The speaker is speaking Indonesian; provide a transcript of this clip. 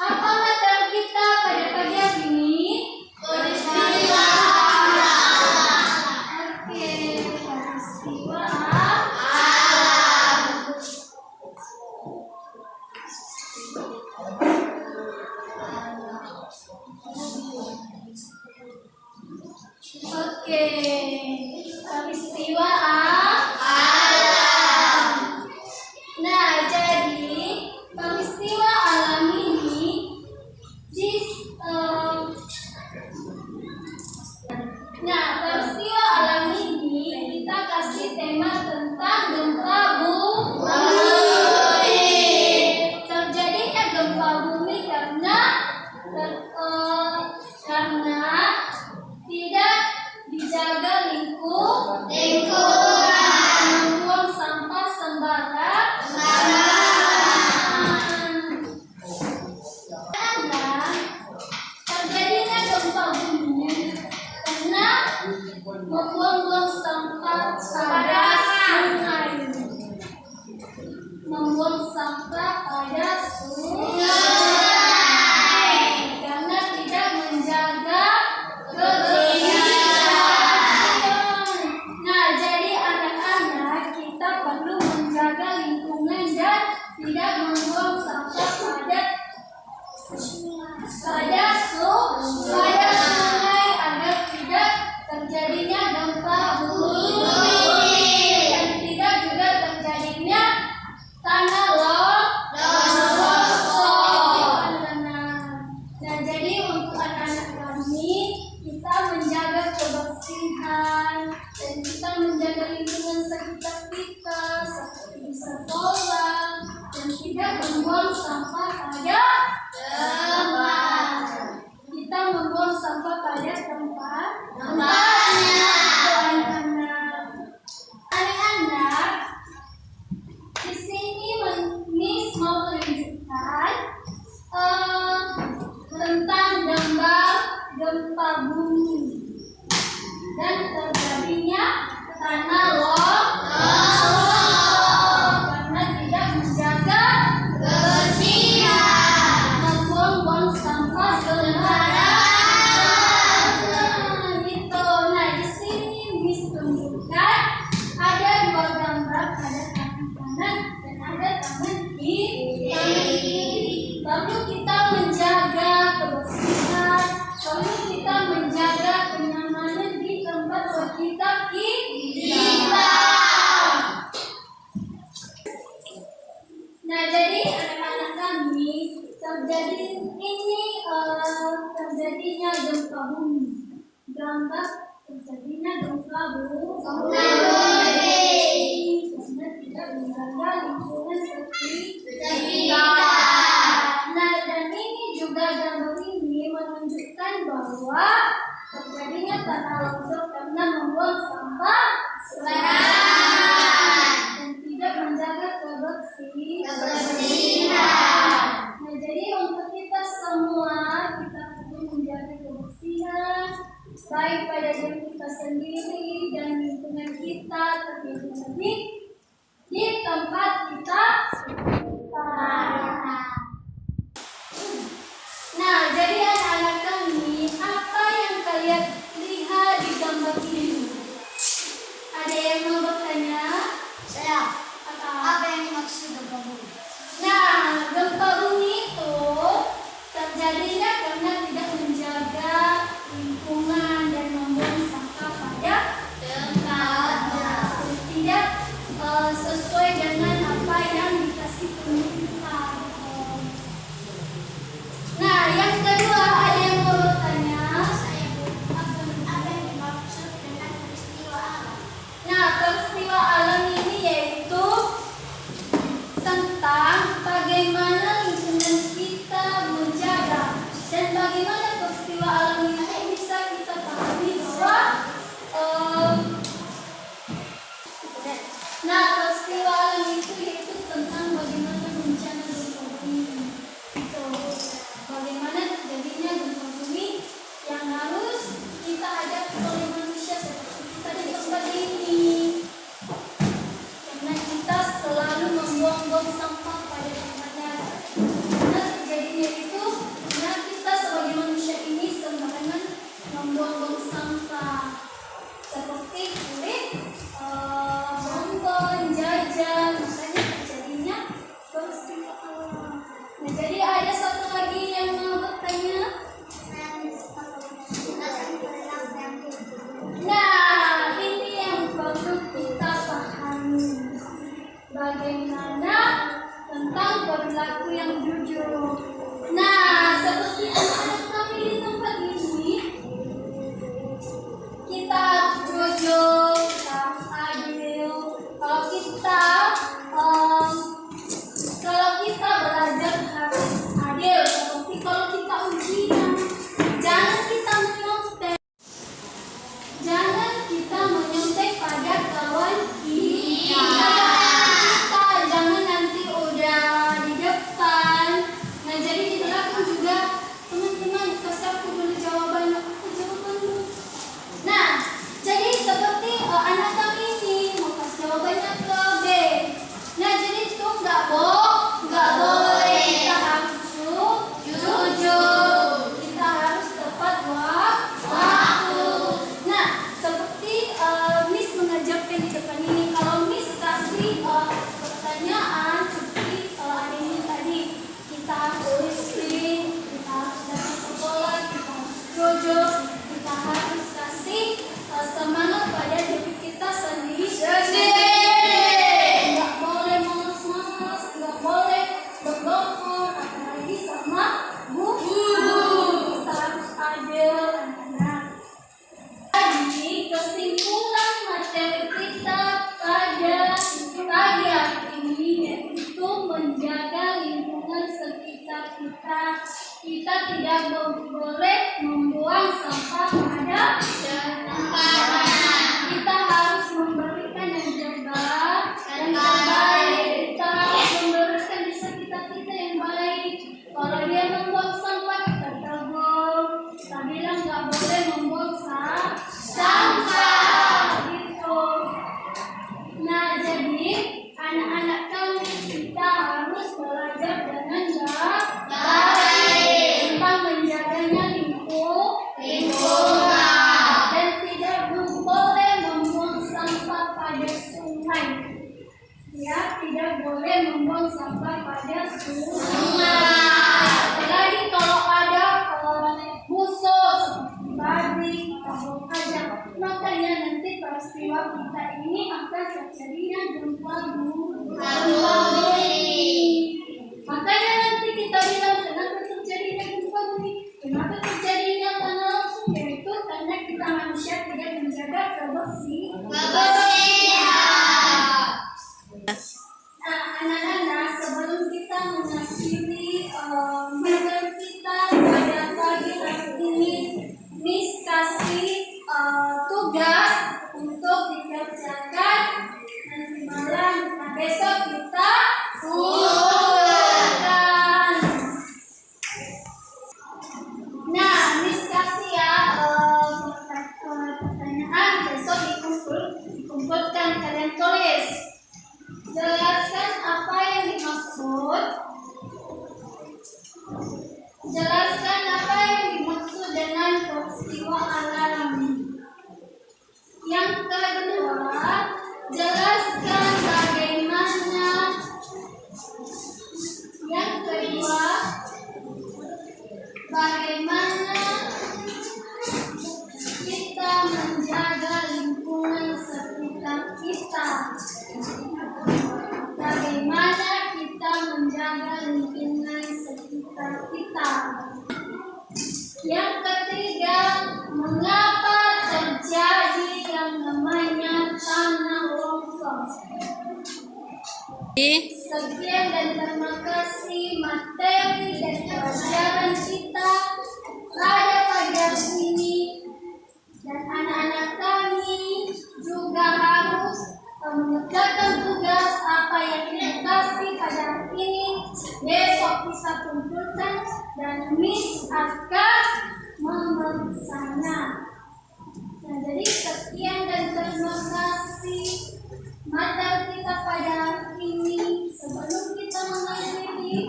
Apa materi kita pada pagi hari ini? Peristiwa. Oke, peristiwa alam. Oke, peristiwa alam. Nah, jadi peristiwa alam ini peristiwa alam ini kita kasih tema tentang gempa bumi. Terjadinya gempa bumi karena tidak dijaga lingkungan, membuang sampah sembarangan. Terjadinya gempa bumi karena membuang sampah pada sungai. Membuang sampah pada sungai karena tidak menjaga kebersihan. Nah, jadi anak-anak kita perlu menjaga lingkungan dan tidak membuang sampah pada sungai agar tidak terjadinya gempa bumi dan tidak juga terjadinya tanah longsor. Nah, jadi untuk anak-anak kami, kita menjaga kebersihan dan kita menjaga lingkungan sekitar kita seperti di sekolah dan tidak membuang sampah pada tempat. Kita membuang sampah pada tempatnya. Anak-anak, di sini Miss mau menunjukkan tentang gambar gempa bumi dan terjadinya tanah longsor karena tidak menjaga kebersihan, membuang sampah sembarangan gitu. Nah, di sini Miss tunjukkan ada dua gambar, ada tangan kanan dan ada tangan kiri. Lalu kita menjaga kebersihan, lalu kita menjaga kenyamanan di tempat sekitar kita. Nah, jadi anak-anak kami terjadinya gempa bumi. Gambar terjadinya gempa bumi karena tidak menjaga lingkungan sekitar. Nah, dan ini juga gambar ini menunjukkan bahwa terjadinya tanah longsor karena membuang sampah sembarangan dan tidak menjaga kebersihan. Nah, jadi untuk kita semua, kita perlu menjaga kebersihan baik pada diri kita sendiri dan lingkungan kita, tapi lebih di tempat kita. Nah, jadi anak-anak kami, apa yang kalian lihat di gambar ini? Nah, jadi ada satu lagi yang mau bertanya. Nah, ini yang perlu kita pahami. Bagaimana tentang perilaku yang jujur. Nah, seperti anak-anak kami di tempat ini, kita harus jujur, kita harus adil. Kalau kita belajar harus adil. Seperti kalau kita ujian, jangan kita menyontek. Jangan kita menyontek pada kawan kita. Jangan nanti udah di depan. Nah, jadi di belakang juga teman-teman kasih aku dulu jawabannya. Aku jawaban dulu. Nah, jadi seperti anak kami ini mau kasih jawabannya ke B. Nah, jadi itu nggak boleh. Kita harus jujur. Kita harus tepat waktu. Nah, seperti Miss mengajarkan di depan ini, kalau Miss kasih pertanyaan seperti ada ini tadi, kita harus disiplin, kita harus datang ke sekolah, kita harus jujur, kita harus kasih semangat pada diri kita sendiri. Nggak boleh malas-malas, nggak boleh berbohong, apalagi sama guru. Kita harus adil, anak-anak. Jadi kesimpulan materi kita pada pagi hari ini yaitu menjaga lingkungan sekitar kita. Kita tidak boleh membuang sampah pada tempatnya. Kita harus memberikan yang terbaik. Kita harus memberikan di sekitar kita yang baik. Kalau dia membuang sampah, kita tegur. Kita bilang nggak boleh membuang sampah gitu. Nah, jadi anak-anak kami kita harus belajar dengan baik tentang menjaganya lingkungan dan tidak boleh membuang sampah pada sungai. Ya, tidak boleh membuang sampah pada sungai. Apalagi kalau ada musuh seperti babi atau kajang, makanya nanti peristiwa kita ini akan terjadinya gempa bumi. Makanya nanti kita bilang kenapa terjadinya gempa bumi, kenapa terjadinya tanah longsor, yaitu karena kita manusia tidak menjaga kebersihan. Nah, anak-anak, sebelum kita mengakhiri materi kita pada pagi hari ini, Miss kasih tugas untuk dikerjakan nanti malam. Nah, besok kita ulangan. Nah, Miss kasih ya pertanyaan, besok dikumpulkan, kalian tulis. Jelaskan apa yang dimaksud. Jelaskan apa yang dimaksud dengan peristiwa alam. Yang kedua, jelaskan bagaimana. Yang kedua, bagaimana kita menjaga lingkungan sekitar kita. Bagaimana kita menjaga lingkungan sekitar kita. Yang ketiga, mengapa terjadi yang namanya tanah longsor. Sekian dan terima kasih materi dan pelajaran kita pada pagi hari ini. Dan anak-anak kami juga harus mengerjakan tugas apa yang kita kasih pada hari ini. Besok bisa kumpulkan dan Miss akan memeriksanya. Nah, jadi sekian dan terima kasih materi kita pada hari ini. Sebelum kita mengakhiri,